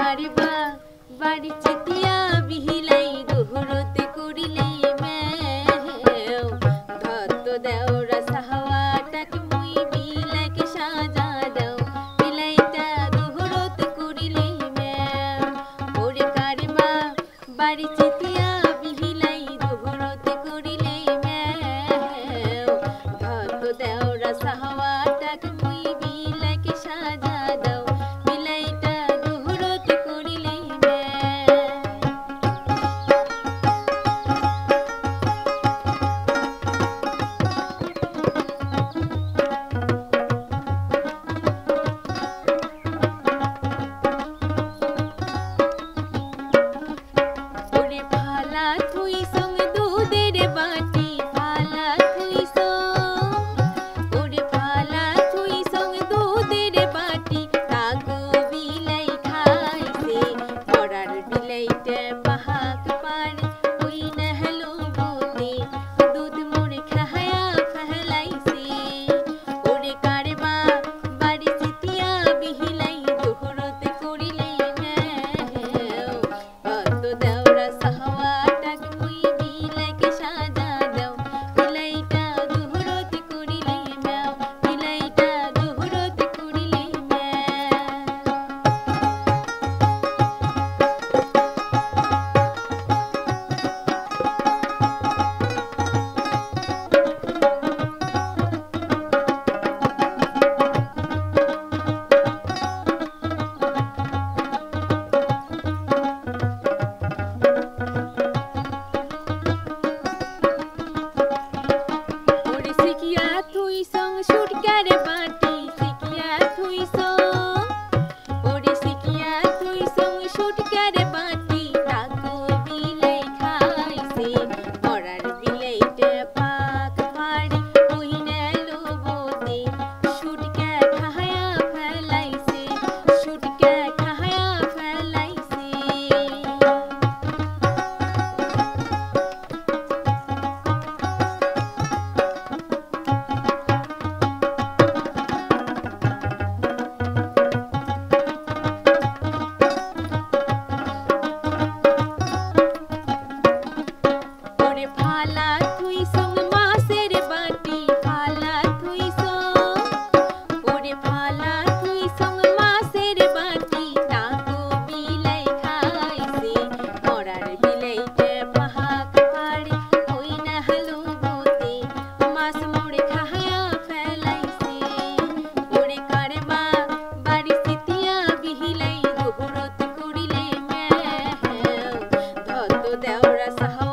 কারবা বাড়ি চিতিয়া বিহিলাই দোহরতে করিলে মেও ধত দেওরা সাহাওয়াটাকে মুই বিলাকে সাজা দাও বিলাইটা দোহরতে করিলে মেও ওরে কারবা বাড়ি চিতিয়া বিহিলাই দোহরতে করিলে মেও ধত দেওরা সাহাওয়াটাকে মুই বিলাকে সাজা দাও বিলাইটা দোহরতে করিলে ওরে ফালা থুই সং দুধের বাটি ফালা থুই সং ওরে ফালা থুই সং দুধের বাটি তাকো বিলাই খাইছে পড়ার বিলাইটা পাহাক পারে ওই নহলো বোতে দুধ মোরে খায়া ফহলাইছে ওরে কারবা বাড়ি চিতিয়া বিহিলাই দোহরতে করিলে মেও কত দেওরা সাহাওয়াটাকে মুই বিলাকে সাজা দাও বিলাইটা দোহরতে করিলে মেও বিলাইটা দোহরতে করিলে ওরে সিকিয়া থুই সং সুটকারে বাটি সিকিয়া থুই সং ওরে সিকিয়া থুই সং সুটকারে বাটি তাকো বিলাই খাইছে পড়ার বিলাইটা পাক পাড়ি ওই নেলো বোতে সুটকা খায়া ফেলাইছে সুটকা খায়া ফেলাইছে ওরে ফালা থুই সং মাছের বাটি ফালা থুই সং ওরে ফালা থুই সং মাছের বাটি তাকো বিলাই খাইছে পড়ার বিলাইটা পাহাক পাড়ে ওই নহলো বোতে মাছ মোরে খায়া ফেলাইছে ওরে কারবা বাড়ি চিতিয়া বিহিলাই দোহরতে করিলে মেও ধত দেওরা সাহা